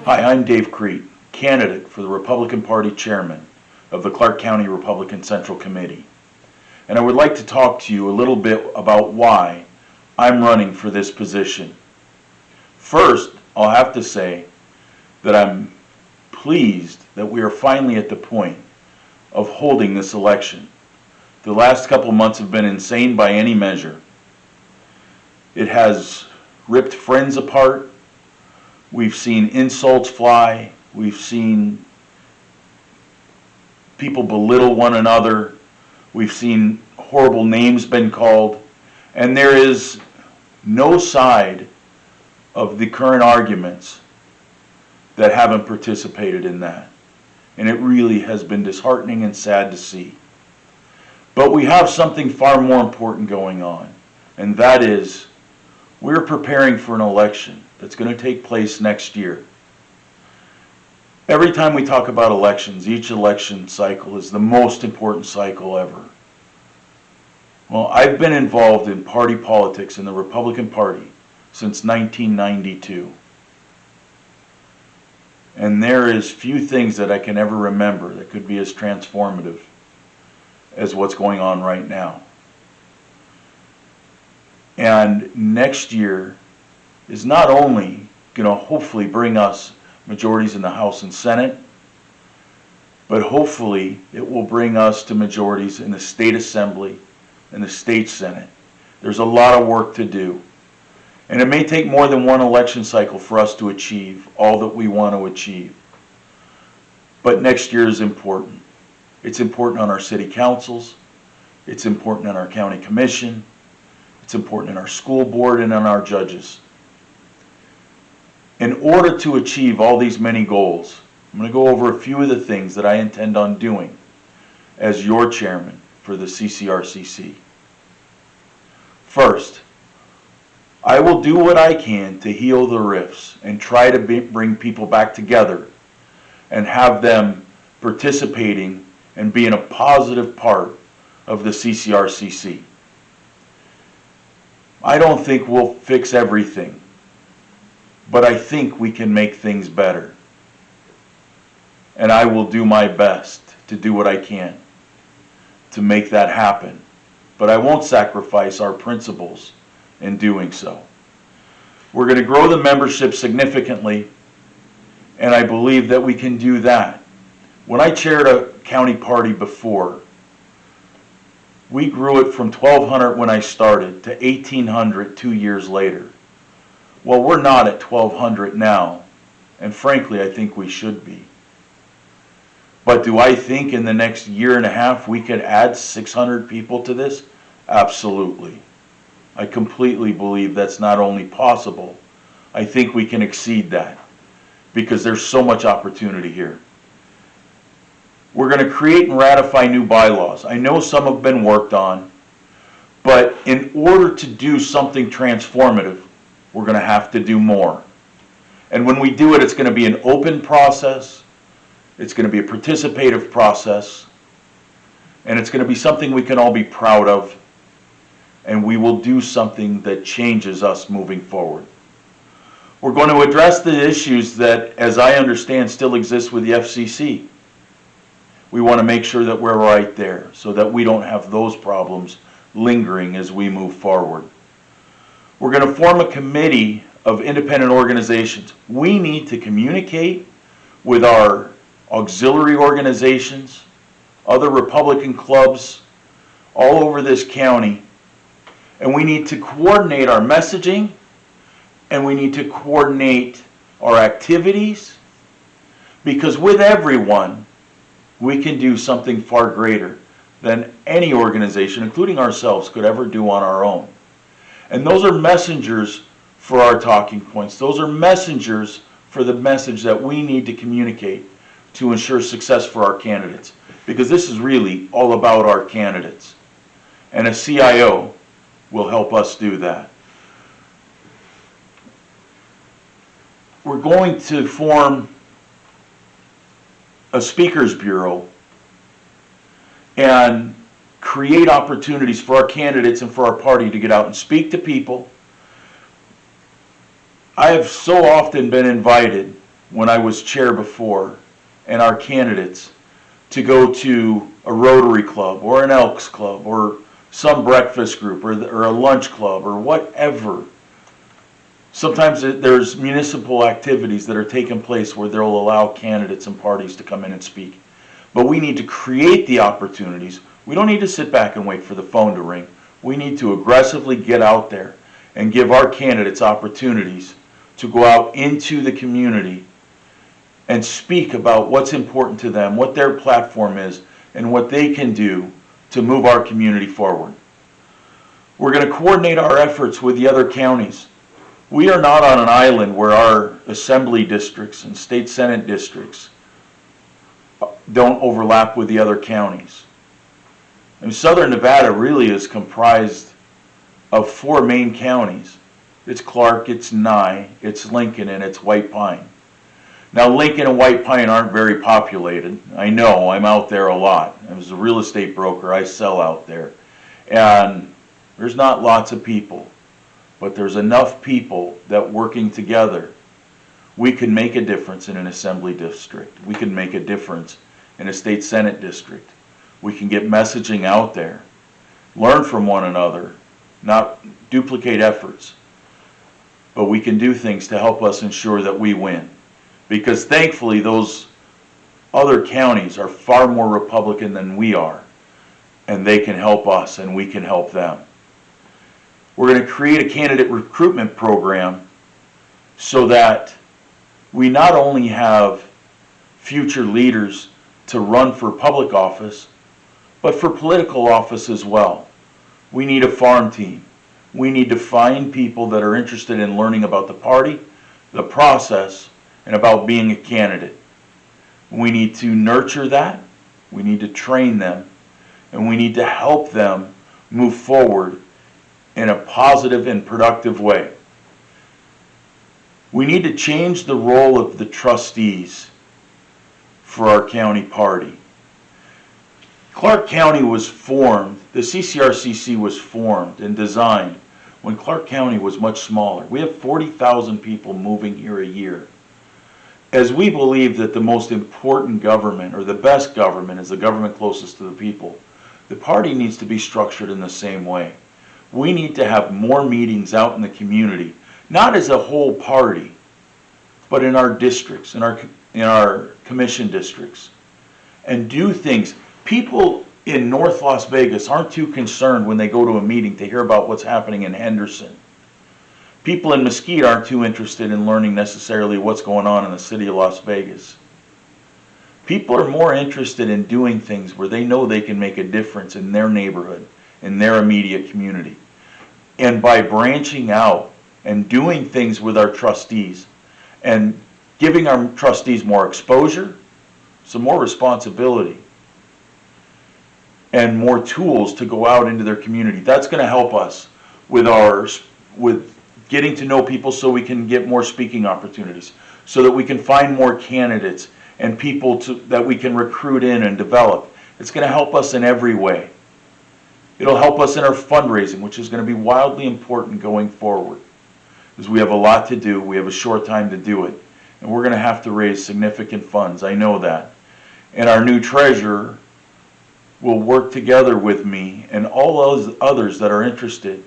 Hi, I'm Dave Crete, candidate for the Republican Party chairman of the Clark County Republican Central Committee. And I would like to talk to you a little bit about why I'm running for this position. First, I'll have to say that I'm pleased that we are finally at the point of holding this election. The last couple months have been insane by any measure. It has ripped friends apart. We've seen insults fly. We've seen people belittle one another. We've seen horrible names been called. And there is no side of the current arguments that haven't participated in that. And it really has been disheartening and sad to see. But we have something far more important going on, and that is we're preparing for an election that's going to take place next year. Every time we talk about elections, each election cycle is the most important cycle ever. Well, I've been involved in party politics in the Republican Party since 1992. And there is few things that I can ever remember that could be as transformative as what's going on right now. And next year is not only going to hopefully bring us majorities in the House and Senate, but hopefully it will bring us to majorities in the State Assembly and the State Senate. There's a lot of work to do. And it may take more than one election cycle for us to achieve all that we want to achieve. But next year is important. It's important on our city councils. It's important on our county commission. It's important in our school board and on our judges. In order to achieve all these many goals, I'm going to go over a few of the things that I intend on doing as your chairman for the CCRCC. First, I will do what I can to heal the rifts and try to bring people back together and have them participating and being a positive part of the CCRCC. I don't think we'll fix everything, but I think we can make things better. And I will do my best to do what I can to make that happen. But I won't sacrifice our principles in doing so. We're going to grow the membership significantly, and I believe that we can do that. When I chaired a county party before, we grew it from 1,200 when I started to 1,800 2 years later. Well, we're not at 1,200 now, and frankly, I think we should be. But do I think in the next year and a half we could add 600 people to this? Absolutely. I completely believe that's not only possible, I think we can exceed that because there's so much opportunity here. We're going to create and ratify new bylaws. I know some have been worked on, but in order to do something transformative, we're going to have to do more. And when we do it, it's going to be an open process, it's going to be a participative process, and it's going to be something we can all be proud of, and we will do something that changes us moving forward. We're going to address the issues that, as I understand, still exist with the FCC. We want to make sure that we're right there so that we don't have those problems lingering as we move forward. We're going to form a committee of independent organizations. We need to communicate with our auxiliary organizations, other Republican clubs all over this county, and we need to coordinate our messaging, and we need to coordinate our activities, because with everyone, we can do something far greater than any organization, including ourselves, could ever do on our own. And those are messengers for our talking points. Those are messengers for the message that we need to communicate to ensure success for our candidates. Because this is really all about our candidates. And a CIO will help us do that. We're going to form a speakers bureau and create opportunities for our candidates and for our party to get out and speak to people. I have so often been invited when I was chair before, and our candidates, to go to a Rotary Club or an Elks Club or some breakfast group or a lunch club or whatever. Sometimes there's municipal activities that are taking place where they'll allow candidates and parties to come in and speak. But we need to create the opportunities. We don't need to sit back and wait for the phone to ring. We need to aggressively get out there and give our candidates opportunities to go out into the community and speak about what's important to them, what their platform is, and what they can do to move our community forward. We're going to coordinate our efforts with the other counties. We are not on an island where our assembly districts and state senate districts don't overlap with the other counties. And Southern Nevada really is comprised of 4 main counties. It's Clark, it's Nye, it's Lincoln, and it's White Pine. Now, Lincoln and White Pine aren't very populated. I know, I'm out there a lot. As a real estate broker, I sell out there. And there's not lots of people, but there's enough people that working together, we can make a difference in an assembly district. We can make a difference in a state senate district. We can get messaging out there, learn from one another, not duplicate efforts, but we can do things to help us ensure that we win. Because thankfully those other counties are far more Republican than we are, and they can help us and we can help them. We're going to create a candidate recruitment program so that we not only have future leaders to run for public office, but for political office as well. We need a farm team. We need to find people that are interested in learning about the party, the process, and about being a candidate. We need to nurture that, we need to train them, and we need to help them move forward in a positive and productive way. We need to change the role of the trustees for our county party. Clark County was formed, the CCRCC was formed and designed when Clark County was much smaller. We have 40,000 people moving here a year. As we believe that the most important government, or the best government, is the government closest to the people, the party needs to be structured in the same way. We need to have more meetings out in the community, not as a whole party, but in our districts, in our commission districts, and do things. People in North Las Vegas aren't too concerned when they go to a meeting to hear about what's happening in Henderson. People in Mesquite aren't too interested in learning necessarily what's going on in the city of Las Vegas. People are more interested in doing things where they know they can make a difference in their neighborhood, in their immediate community. And by branching out and doing things with our trustees and giving our trustees more exposure, some more responsibility, and more tools to go out into their community, that's going to help us with getting to know people so we can get more speaking opportunities, so that we can find more candidates and people that we can recruit in and develop. It's going to help us in every way. It'll help us in our fundraising, which is going to be wildly important going forward, because we have a lot to do. We have a short time to do it, and we're going to have to raise significant funds. I know that. And our new treasurer will work together with me and all those others that are interested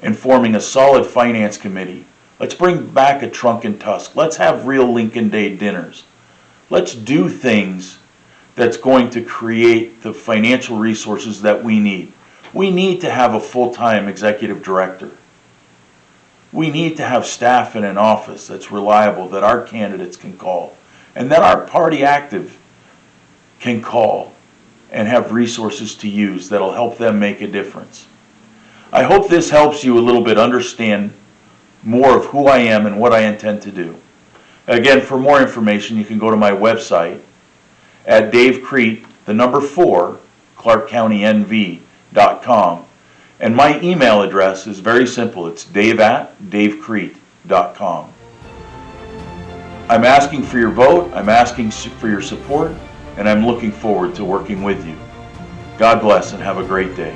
in forming a solid finance committee. Let's bring back a trunk and tusk. Let's have real Lincoln Day dinners. Let's do things that's going to create the financial resources that we need. We need to have a full-time executive director. We need to have staff in an office that's reliable, that our candidates can call, and that our party active can call and have resources to use that'll help them make a difference. I hope this helps you a little bit understand more of who I am and what I intend to do. Again, for more information, you can go to my website at Dave Crete, the number 4, ClarkCountyNV.com. And my email address is very simple. It's dave@davecrete.com. I'm asking for your vote, I'm asking for your support, and I'm looking forward to working with you. God bless and have a great day.